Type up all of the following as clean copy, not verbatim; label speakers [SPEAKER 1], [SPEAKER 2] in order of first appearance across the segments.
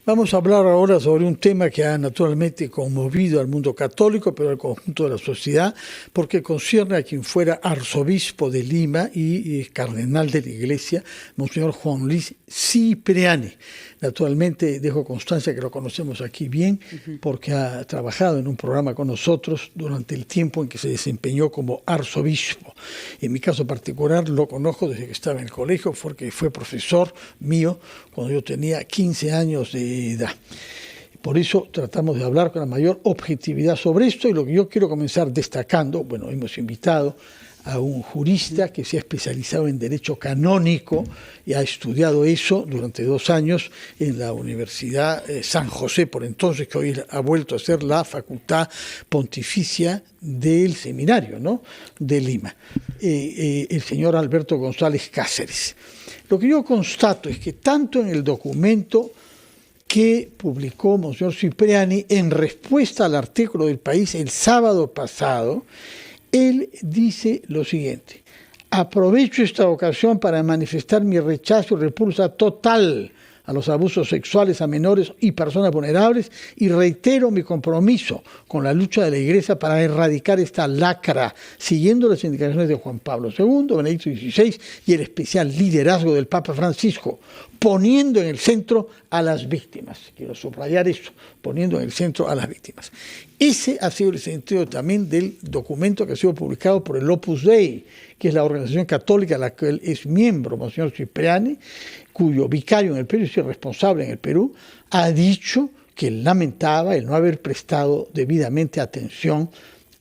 [SPEAKER 1] Vamos a hablar ahora sobre un tema que ha naturalmente conmovido al mundo católico, pero al conjunto de la sociedad, porque concierne a quien fuera arzobispo de Lima y cardenal de la Iglesia, Monseñor Juan Luis Cipriani. Naturalmente dejo constancia que lo conocemos aquí bien, porque ha trabajado en un programa con nosotros durante el tiempo en que se desempeñó como arzobispo. En mi caso particular lo conozco desde que estaba en el colegio, porque fue profesor mío cuando yo tenía 15 años de edad. Por eso tratamos de hablar con la mayor objetividad sobre esto, y lo que yo quiero comenzar destacando, bueno, hemos invitado a un jurista que se ha especializado en Derecho Canónico y ha estudiado eso durante 2 años en la Universidad San José, por entonces, que hoy ha vuelto a ser la Facultad Pontificia del Seminario, ¿no?, de Lima, el señor Alberto González Cáceres. Lo que yo constato es que tanto en el documento que publicó Monseñor Cipriani en respuesta al artículo del País el sábado pasado, él dice lo siguiente: aprovecho esta ocasión para manifestar mi rechazo y repulsa total a los abusos sexuales a menores y personas vulnerables, y reitero mi compromiso con la lucha de la Iglesia para erradicar esta lacra, siguiendo las indicaciones de Juan Pablo II, Benedicto XVI y el especial liderazgo del Papa Francisco, poniendo en el centro a las víctimas. Quiero subrayar eso, poniendo en el centro a las víctimas. Ese ha sido el sentido también del documento que ha sido publicado por el Opus Dei, que es la organización católica a la que él es miembro, Monseñor Cipriani, cuyo vicario en el Perú y responsable en el Perú, ha dicho que él lamentaba el no haber prestado debidamente atención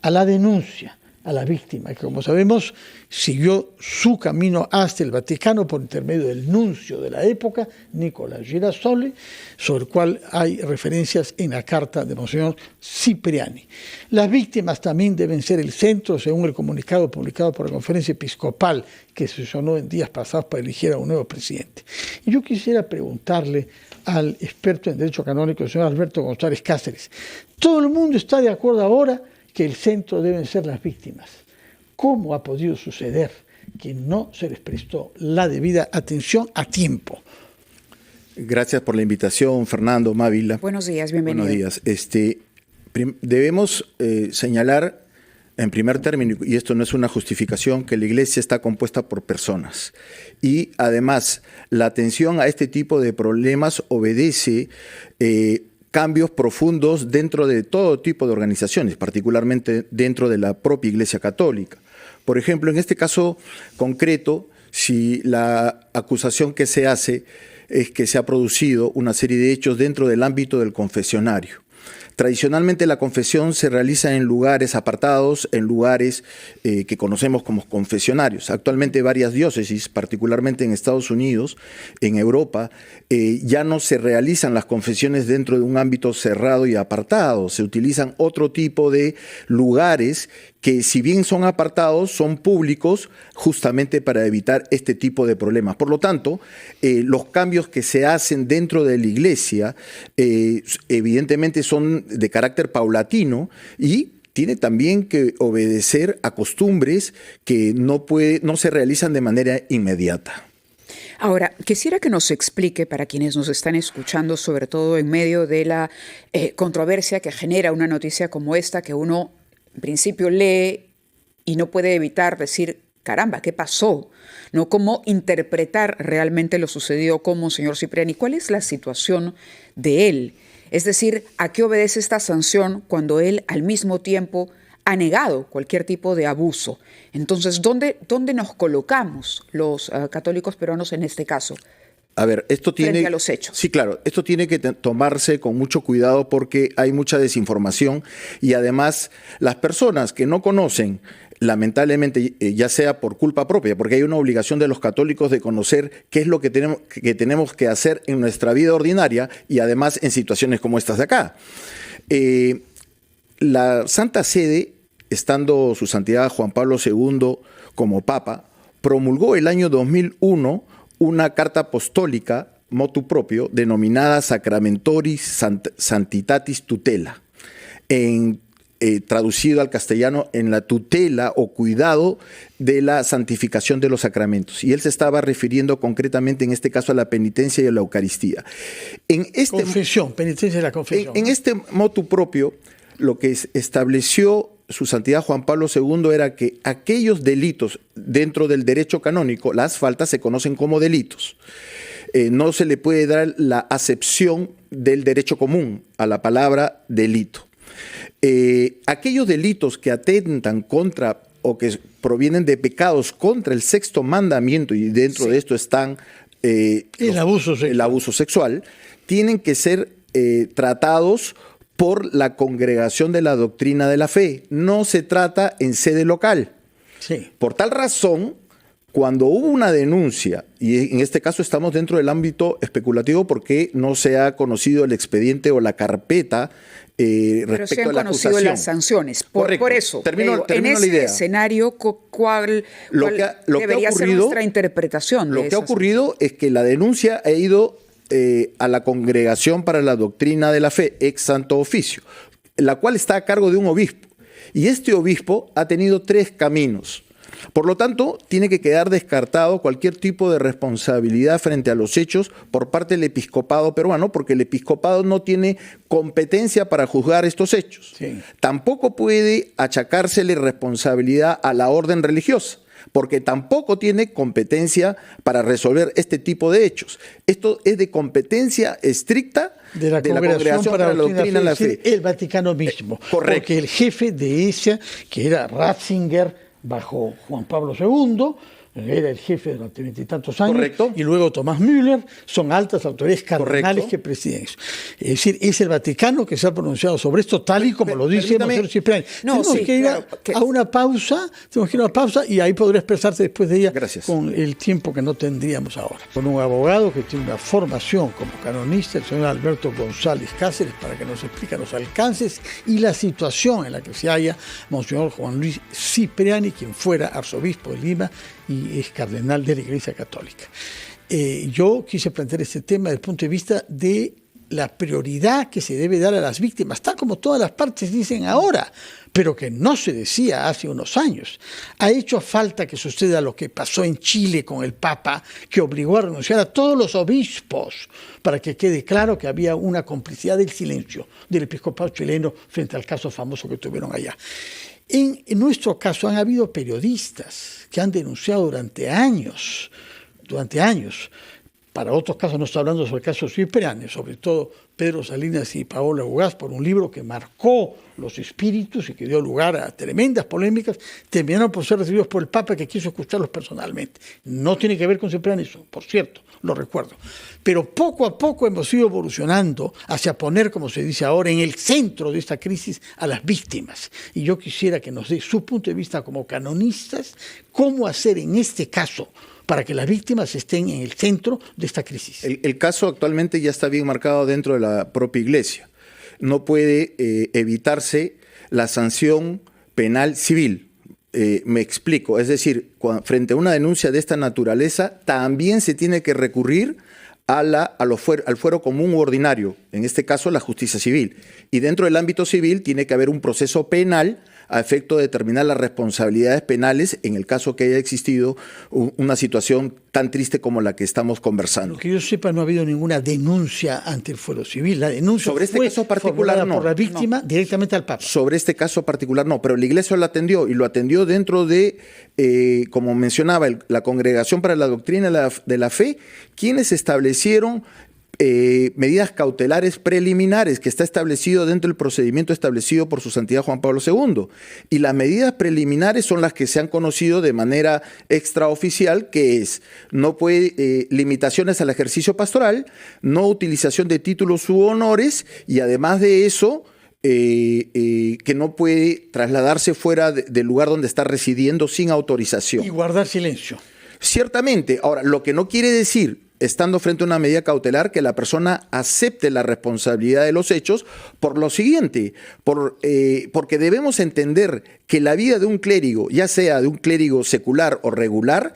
[SPEAKER 1] a la denuncia, a la víctima, que como sabemos siguió su camino hasta el Vaticano por intermedio del nuncio de la época, Nicola Girasole, sobre el cual hay referencias en la carta de Monseñor Cipriani. Las víctimas también deben ser el centro, según el comunicado publicado por la Conferencia Episcopal, que se sesionó en días pasados para elegir a un nuevo presidente. Y yo quisiera preguntarle al experto en Derecho Canónico, el señor Alberto González Cáceres, todo el mundo está de acuerdo ahora que el centro deben ser las víctimas. ¿Cómo ha podido suceder que no se les prestó la debida atención a tiempo?
[SPEAKER 2] Gracias por la invitación, Fernando Mávila.
[SPEAKER 3] Buenos días, bienvenido.
[SPEAKER 2] Buenos días. Debemos señalar en primer término, y esto no es una justificación, que la Iglesia está compuesta por personas. Y además, la atención a este tipo de problemas obedece cambios profundos dentro de todo tipo de organizaciones, particularmente dentro de la propia Iglesia Católica. Por ejemplo, en este caso concreto, si la acusación que se hace es que se ha producido una serie de hechos dentro del ámbito del confesionario. Tradicionalmente la confesión se realiza en lugares apartados, en lugares que conocemos como confesionarios. Actualmente varias diócesis, particularmente en Estados Unidos, en Europa, ya no se realizan las confesiones dentro de un ámbito cerrado y apartado. Se utilizan otro tipo de lugares que, si bien son apartados, son públicos justamente para evitar este tipo de problemas. Por lo tanto, los cambios que se hacen dentro de la Iglesia evidentemente son de carácter paulatino y tiene también que obedecer a costumbres que no se realizan de manera inmediata.
[SPEAKER 3] Ahora, quisiera que nos explique, para quienes nos están escuchando, sobre todo en medio de la controversia que genera una noticia como esta, que uno en principio lee y no puede evitar decir, caramba, ¿qué pasó? ¿No? ¿Cómo interpretar realmente lo sucedido con Monseñor Cipriani? ¿Cuál es la situación de él? Es decir, ¿a qué obedece esta sanción cuando él al mismo tiempo ha negado cualquier tipo de abuso? Entonces, ¿dónde nos colocamos los católicos peruanos en este caso?
[SPEAKER 2] A ver, esto tiene,
[SPEAKER 3] frente a los hechos.
[SPEAKER 2] Sí, claro, esto tiene que tomarse con mucho cuidado porque hay mucha desinformación y además las personas que no conocen, lamentablemente, ya sea por culpa propia, porque hay una obligación de los católicos de conocer qué es lo que tenemos que hacer en nuestra vida ordinaria y además en situaciones como estas de acá. La Santa Sede, estando su Santidad Juan Pablo II como Papa, promulgó el año 2001 una carta apostólica motu proprio denominada Sacramentoris Santitatis Tutela, en traducido al castellano, en la tutela o cuidado de la santificación de los sacramentos. Y él se estaba refiriendo concretamente en este caso a la penitencia y a la Eucaristía.
[SPEAKER 1] Confesión, penitencia y la confesión.
[SPEAKER 2] En este motu propio, lo que estableció su santidad Juan Pablo II era que aquellos delitos dentro del derecho canónico, las faltas se conocen como delitos. No se le puede dar la acepción del derecho común a la palabra delito. Aquellos delitos que atentan contra o que provienen de pecados contra el sexto mandamiento, y dentro de esto están el abuso sexual, tienen que ser tratados por la Congregación de la Doctrina de la Fe. No se trata en sede local.
[SPEAKER 1] Sí.
[SPEAKER 2] Por tal razón, cuando hubo una denuncia, y en este caso estamos dentro del ámbito especulativo porque no se ha conocido el expediente o la carpeta
[SPEAKER 3] pero se han conocido las sanciones. Por eso,
[SPEAKER 2] termino
[SPEAKER 3] en ese
[SPEAKER 2] la idea.
[SPEAKER 3] Escenario, ¿cuál debería ser nuestra interpretación de
[SPEAKER 2] Lo que ha ocurrido es que la denuncia ha ido a la Congregación para la Doctrina de la Fe, ex Santo Oficio, la cual está a cargo de un obispo. Y este obispo ha tenido 3 caminos. Por lo tanto, tiene que quedar descartado cualquier tipo de responsabilidad frente a los hechos por parte del episcopado peruano, porque el episcopado no tiene competencia para juzgar estos hechos.
[SPEAKER 1] Sí.
[SPEAKER 2] Tampoco puede achacársele responsabilidad a la orden religiosa, porque tampoco tiene competencia para resolver este tipo de hechos. Esto es de competencia estricta
[SPEAKER 1] de la Congregación para la Doctrina de la Fe. El Vaticano mismo.
[SPEAKER 2] Correcto.
[SPEAKER 1] Porque el jefe de esa, que era Ratzinger, bajo Juan Pablo II, era el jefe durante 20 y tantos años,
[SPEAKER 2] correcto,
[SPEAKER 1] y luego Tomás Müller, son altas autoridades cardenales,
[SPEAKER 2] correcto,
[SPEAKER 1] que presiden eso. Es decir, es el Vaticano que se ha pronunciado sobre esto, tal y como lo dice Monseñor Cipriani. Tenemos que ir a una pausa, y ahí podré expresarte después de ella.
[SPEAKER 2] Gracias.
[SPEAKER 1] Con el tiempo que no tendríamos ahora. Con un abogado que tiene una formación como canonista, el señor Alberto González Cáceres, para que nos explique los alcances y la situación en la que se halla Monseñor Juan Luis Cipriani, quien fuera arzobispo de Lima y es cardenal de la Iglesia Católica. Yo quise plantear este tema desde el punto de vista de la prioridad que se debe dar a las víctimas, tal como todas las partes dicen ahora, pero que no se decía hace unos años. Ha hecho falta que suceda lo que pasó en Chile con el Papa, que obligó a renunciar a todos los obispos, para que quede claro que había una complicidad del silencio del episcopado chileno frente al caso famoso que tuvieron allá. En nuestro caso han habido periodistas que han denunciado durante años. Para otros casos, no estoy hablando sobre el caso Cipriani, sobre todo Pedro Salinas y Paola Ugaz, por un libro que marcó los espíritus y que dio lugar a tremendas polémicas, terminaron por ser recibidos por el Papa, que quiso escucharlos personalmente. No tiene que ver con Cipriani eso, por cierto, lo recuerdo. Pero poco a poco hemos ido evolucionando hacia poner, como se dice ahora, en el centro de esta crisis a las víctimas. Y yo quisiera que nos dé su punto de vista como canonistas, cómo hacer en este caso para que las víctimas estén en el centro de esta crisis.
[SPEAKER 2] El caso actualmente ya está bien marcado dentro de la propia Iglesia. No puede evitarse la sanción penal civil. Me explico, es decir, frente a una denuncia de esta naturaleza, también se tiene que recurrir al fuero común u ordinario, en este caso la justicia civil. Y dentro del ámbito civil tiene que haber un proceso penal a efecto de determinar las responsabilidades penales en el caso que haya existido una situación tan triste como la que estamos conversando.
[SPEAKER 1] Lo que yo sepa, no ha habido ninguna denuncia ante el fuero civil. La denuncia
[SPEAKER 2] sobre este caso particular no,
[SPEAKER 1] por la víctima directamente al Papa.
[SPEAKER 2] Sobre este caso particular no, pero la Iglesia lo atendió, y lo atendió dentro de, como mencionaba, la Congregación para la Doctrina de la Fe, quienes establecieron medidas cautelares preliminares, que está establecido dentro del procedimiento establecido por su santidad Juan Pablo II. Y las medidas preliminares son las que se han conocido de manera extraoficial, que es no puede limitaciones al ejercicio pastoral, no utilización de títulos u honores, y además de eso, que no puede trasladarse fuera del lugar donde está residiendo sin autorización.
[SPEAKER 1] Y guardar silencio.
[SPEAKER 2] Ciertamente. Ahora, lo que no quiere decir, estando frente a una medida cautelar, que la persona acepte la responsabilidad de los hechos por lo siguiente, porque debemos entender que la vida de un clérigo, ya sea de un clérigo secular o regular,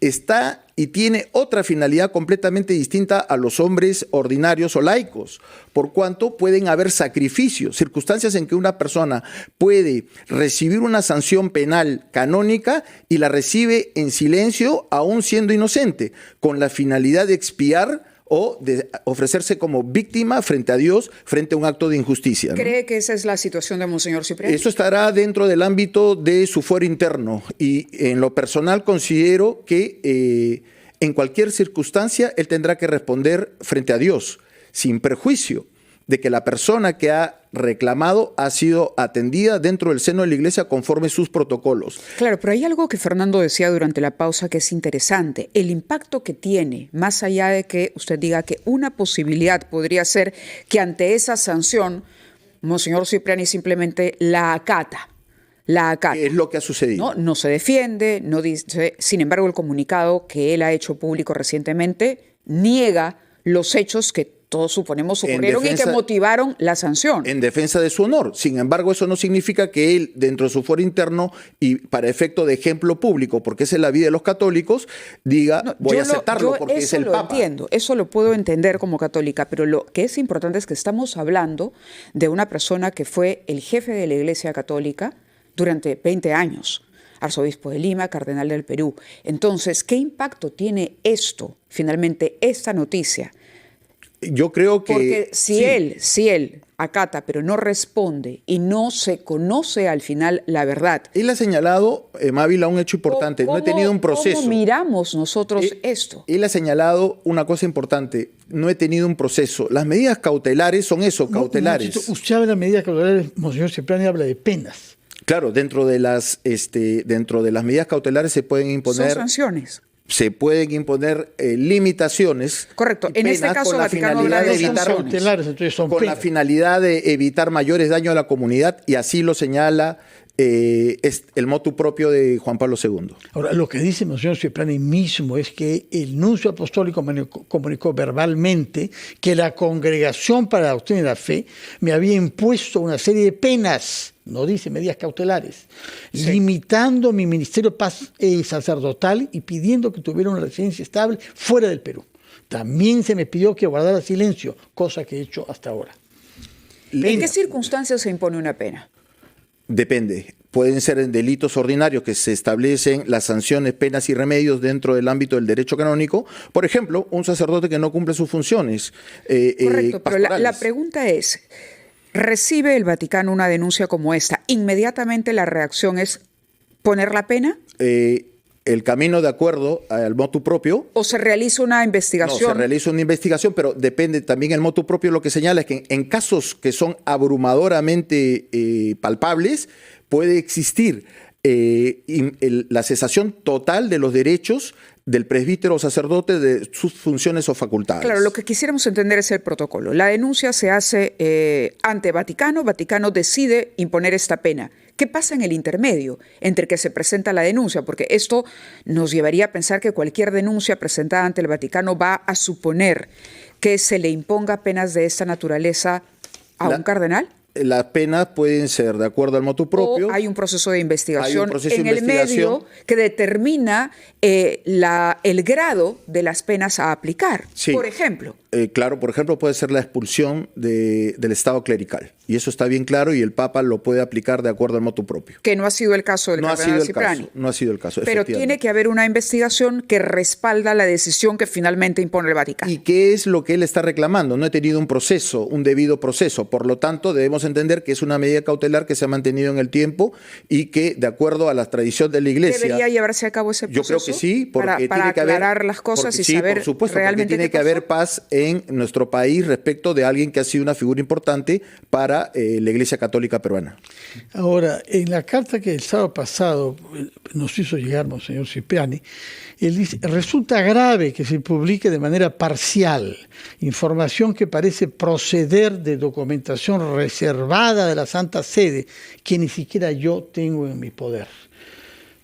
[SPEAKER 2] está y tiene otra finalidad completamente distinta a los hombres ordinarios o laicos, por cuanto pueden haber sacrificios, circunstancias en que una persona puede recibir una sanción penal canónica y la recibe en silencio, aún siendo inocente, con la finalidad de expiar o de ofrecerse como víctima frente a Dios, frente a un acto de injusticia, ¿no?
[SPEAKER 3] ¿Cree que esa es la situación de Monseñor Cipriani?
[SPEAKER 2] Eso estará dentro del ámbito de su fuero interno y en lo personal considero que en cualquier circunstancia él tendrá que responder frente a Dios, sin perjuicio de que la persona que ha reclamado ha sido atendida dentro del seno de la Iglesia conforme sus protocolos.
[SPEAKER 3] Claro, pero hay algo que Fernando decía durante la pausa que es interesante. El impacto que tiene, más allá de que usted diga que una posibilidad podría ser que ante esa sanción, Monseñor Cipriani simplemente la acata.
[SPEAKER 2] Es lo que ha sucedido.
[SPEAKER 3] No se defiende, no dice. Sin embargo, el comunicado que él ha hecho público recientemente niega los hechos que todos suponemos ocurrieron y que motivaron la sanción.
[SPEAKER 2] En defensa de su honor. Sin embargo, eso no significa que él, dentro de su fuero interno y para efecto de ejemplo público, porque esa es la vida de los católicos, diga, voy a aceptarlo porque es el Papa.
[SPEAKER 3] Eso lo entiendo, eso lo puedo entender como católica, pero lo que es importante es que estamos hablando de una persona que fue el jefe de la Iglesia Católica durante 20 años. Arzobispo de Lima, cardenal del Perú. Entonces, ¿qué impacto tiene esto, finalmente, esta noticia?
[SPEAKER 2] Yo creo que...
[SPEAKER 3] Porque si él acata, pero no responde y no se conoce al final la verdad.
[SPEAKER 2] Él ha señalado, Mávila, un hecho importante. No he tenido un proceso.
[SPEAKER 3] ¿Cómo miramos nosotros esto?
[SPEAKER 2] Él ha señalado una cosa importante. No he tenido un proceso. Las medidas cautelares son eso, cautelares.
[SPEAKER 1] Usted habla de medidas cautelares, Monseñor Cipriani habla de penas.
[SPEAKER 2] Claro, dentro de las medidas cautelares se pueden imponer...
[SPEAKER 3] Son sanciones.
[SPEAKER 2] Se pueden imponer limitaciones.
[SPEAKER 3] Correcto. En este caso, la finalidad de evitar
[SPEAKER 2] la finalidad de evitar mayores daños a la comunidad, y así lo señala el motu propio de Juan Pablo II.
[SPEAKER 1] Ahora, lo que dice Monseñor Cipriani mismo es que el nuncio apostólico comunicó verbalmente que la Congregación para la Doctrina de la Fe me había impuesto una serie de penas, no dice medidas cautelares, limitando mi ministerio sacerdotal y pidiendo que tuviera una residencia estable fuera del Perú. También se me pidió que guardara silencio, cosa que he hecho hasta ahora.
[SPEAKER 3] ¿En qué circunstancias se impone una pena?
[SPEAKER 2] Depende. Pueden ser en delitos ordinarios que se establecen las sanciones, penas y remedios dentro del ámbito del derecho canónico. Por ejemplo, un sacerdote que no cumple sus funciones.
[SPEAKER 3] Correcto, pero la pregunta es, ¿recibe el Vaticano una denuncia como esta? ¿Inmediatamente la reacción es poner la pena?
[SPEAKER 2] El camino de acuerdo al motu propio.
[SPEAKER 3] ¿O se realiza una investigación?
[SPEAKER 2] No, se realiza una investigación, pero depende también el motu propio. Lo que señala es que en casos que son abrumadoramente palpables, puede existir la cesación total de los derechos del presbítero o sacerdote de sus funciones o facultades.
[SPEAKER 3] Claro, lo que quisiéramos entender es el protocolo. La denuncia se hace ante Vaticano, Vaticano decide imponer esta pena. ¿Qué pasa en el intermedio entre que se presenta la denuncia? Porque esto nos llevaría a pensar que cualquier denuncia presentada ante el Vaticano va a suponer que se le imponga penas de esta naturaleza a un cardenal.
[SPEAKER 2] Las penas pueden ser de acuerdo al motu propio.
[SPEAKER 3] O hay un proceso de investigación en el medio que determina el grado de las penas a aplicar.
[SPEAKER 2] Sí.
[SPEAKER 3] Por ejemplo.
[SPEAKER 2] Claro, por ejemplo, puede ser la expulsión del Estado clerical. Y eso está bien claro y el Papa lo puede aplicar de acuerdo al motu propio.
[SPEAKER 3] Que no ha sido el caso del cardenal Cipriani.
[SPEAKER 2] No ha sido el caso.
[SPEAKER 3] Pero tiene que haber una investigación que respalda la decisión que finalmente impone el Vaticano.
[SPEAKER 2] ¿Y qué es lo que él está reclamando? No he tenido un proceso, un debido proceso. Por lo tanto, debemos entender que es una medida cautelar que se ha mantenido en el tiempo y que, de acuerdo a la tradición de la Iglesia...
[SPEAKER 3] ¿Debería llevarse a cabo ese proceso?
[SPEAKER 2] Yo creo que sí, porque
[SPEAKER 3] para
[SPEAKER 2] tiene que haber...
[SPEAKER 3] aclarar las cosas y saber
[SPEAKER 2] por supuesto,
[SPEAKER 3] realmente
[SPEAKER 2] tiene que haber paz en nuestro país respecto de alguien que ha sido una figura importante para la Iglesia Católica peruana.
[SPEAKER 1] Ahora, en la carta que el sábado pasado nos hizo llegar Monseñor Cipriani, él dice, resulta grave que se publique de manera parcial información que parece proceder de documentación reservada de la Santa Sede, que ni siquiera yo tengo en mi poder.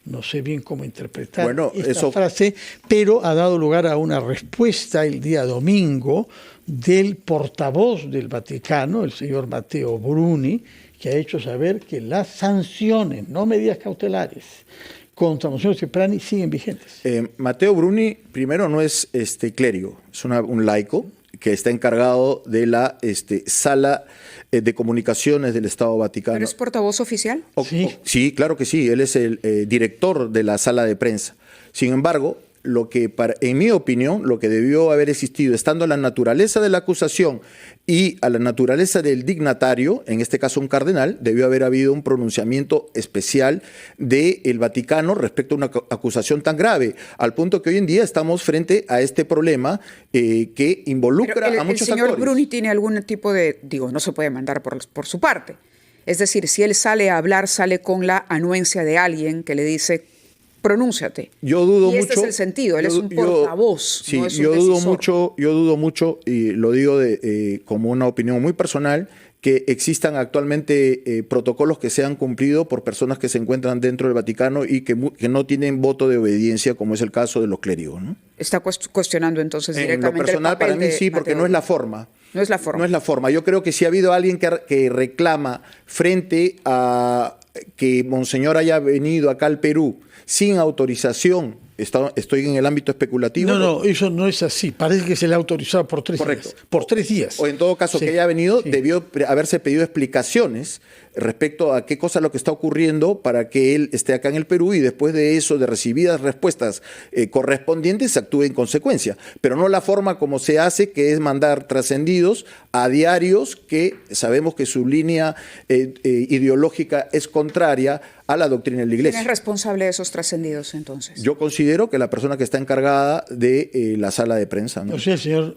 [SPEAKER 1] No sé bien cómo interpretar esta frase, pero ha dado lugar a una respuesta el día domingo del portavoz del Vaticano, el señor Matteo Bruni, que ha hecho saber que las sanciones, no medidas cautelares, contra Monseñor Cipriani siguen vigentes.
[SPEAKER 2] Matteo Bruni, primero, no es clérigo, es un laico que está encargado de la sala de comunicaciones del Estado Vaticano.
[SPEAKER 3] ¿Pero es portavoz oficial?
[SPEAKER 2] Sí, claro que sí, él es el director de la sala de prensa. Sin embargo, en mi opinión, lo que debió haber existido, estando a la naturaleza de la acusación y a la naturaleza del dignatario, en este caso un cardenal, debió haber habido un pronunciamiento especial del Vaticano respecto a una acusación tan grave, al punto que hoy en día estamos frente a este problema que involucra a muchos actores.
[SPEAKER 3] ¿El señor Bruni tiene algún tipo de, no se puede mandar por su parte? Es decir, si él sale a hablar, sale con la anuencia de alguien que le dice: pronúnciate.
[SPEAKER 2] Yo dudo mucho.
[SPEAKER 3] Este es el sentido, él es un portavoz.
[SPEAKER 2] Sí,
[SPEAKER 3] no es un
[SPEAKER 2] yo
[SPEAKER 3] decisor.
[SPEAKER 2] dudo mucho, y lo digo como una opinión muy personal, que existan actualmente protocolos que sean cumplidos por personas que se encuentran dentro del Vaticano y que no tienen voto de obediencia, como es el caso de los clérigos, ¿no?
[SPEAKER 3] Está cuestionando entonces directamente
[SPEAKER 2] en lo personal,
[SPEAKER 3] el papel
[SPEAKER 2] para mí sí, porque
[SPEAKER 3] Matteo.
[SPEAKER 2] no es la forma.
[SPEAKER 3] No es la forma.
[SPEAKER 2] No es la forma. Yo creo que si ha habido alguien que reclama frente a que Monseñor haya venido acá al Perú sin autorización, estoy en el ámbito especulativo.
[SPEAKER 1] No, eso no es así. Parece que se le ha autorizado por 3 días. Por 3 días.
[SPEAKER 2] O en todo caso, que haya venido, debió haberse pedido explicaciones respecto a qué cosa es lo que está ocurriendo para que él esté acá en el Perú, y después de eso, de recibidas respuestas correspondientes, se actúe en consecuencia. Pero no la forma como se hace, que es mandar trascendidos a diarios que sabemos que su línea ideológica es contraria a la doctrina de la Iglesia.
[SPEAKER 3] ¿Quién es responsable de esos trascendidos entonces?
[SPEAKER 2] Yo considero que la persona que está encargada de la sala de prensa, ¿no?
[SPEAKER 1] O sea, el señor...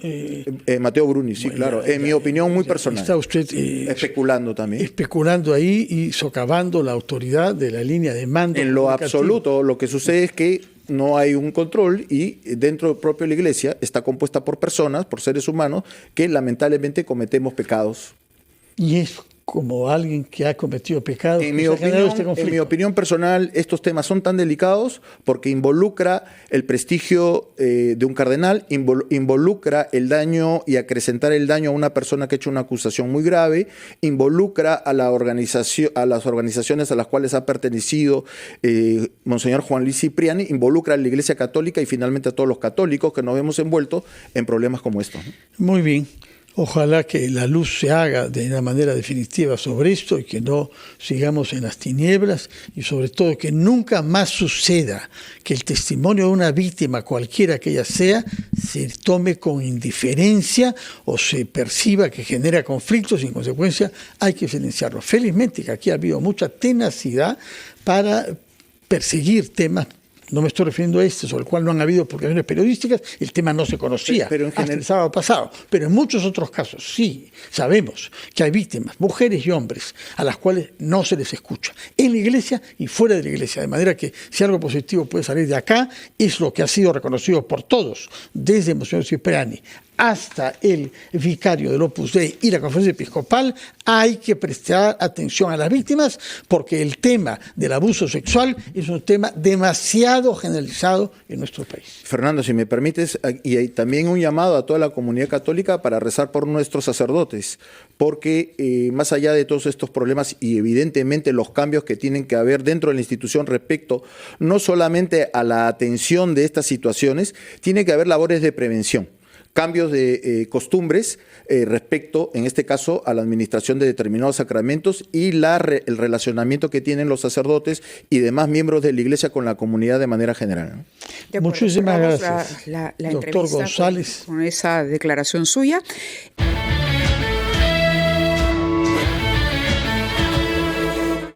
[SPEAKER 2] Matteo Bruni, sí, claro. En mi opinión muy personal.
[SPEAKER 1] Está usted...
[SPEAKER 2] especulando también.
[SPEAKER 1] Especulando ahí y socavando la autoridad de la línea de mando.
[SPEAKER 2] En lo absoluto, lo que sucede es que no hay un control, y dentro del propio la Iglesia está compuesta por personas, por seres humanos, que lamentablemente cometemos pecados.
[SPEAKER 1] Y es como alguien que ha cometido pecados.
[SPEAKER 2] En mi opinión personal, estos temas son tan delicados porque involucra el prestigio de un cardenal, involucra el daño y acrecentar el daño a una persona que ha hecho una acusación muy grave, involucra a las organizaciones a las cuales ha pertenecido Monseñor Juan Luis Cipriani, involucra a la Iglesia Católica y finalmente a todos los católicos que nos vemos envueltos en problemas como estos, ¿no?
[SPEAKER 1] Muy bien. Ojalá que la luz se haga de una manera definitiva sobre esto y que no sigamos en las tinieblas, y sobre todo que nunca más suceda que el testimonio de una víctima, cualquiera que ella sea, se tome con indiferencia o se perciba que genera conflictos y en consecuencia hay que silenciarlo. Felizmente que aquí ha habido mucha tenacidad para perseguir temas. No me estoy refiriendo a este, sobre el cual no han habido publicaciones periodísticas, el tema no se conocía hasta el sábado pasado. Pero en muchos otros casos sí sabemos que hay víctimas, mujeres y hombres, a las cuales no se les escucha, en la Iglesia y fuera de la Iglesia. De manera que si algo positivo puede salir de acá, es lo que ha sido reconocido por todos, desde Monseñor Cipriani hasta el vicario del Opus Dei y la Conferencia Episcopal. Hay que prestar atención a las víctimas, porque el tema del abuso sexual es un tema demasiado generalizado en nuestro país.
[SPEAKER 2] Fernando, si me permites, y hay también un llamado a toda la comunidad católica para rezar por nuestros sacerdotes, porque más allá de todos estos problemas y evidentemente los cambios que tienen que haber dentro de la institución respecto no solamente a la atención de estas situaciones, tiene que haber labores de prevención. Cambios de costumbres respecto, en este caso, a la administración de determinados sacramentos y el relacionamiento que tienen los sacerdotes y demás miembros de la Iglesia con la comunidad de manera general, ¿no?
[SPEAKER 1] Muchísimas gracias,
[SPEAKER 3] la
[SPEAKER 1] doctor González.
[SPEAKER 3] Con esa declaración suya.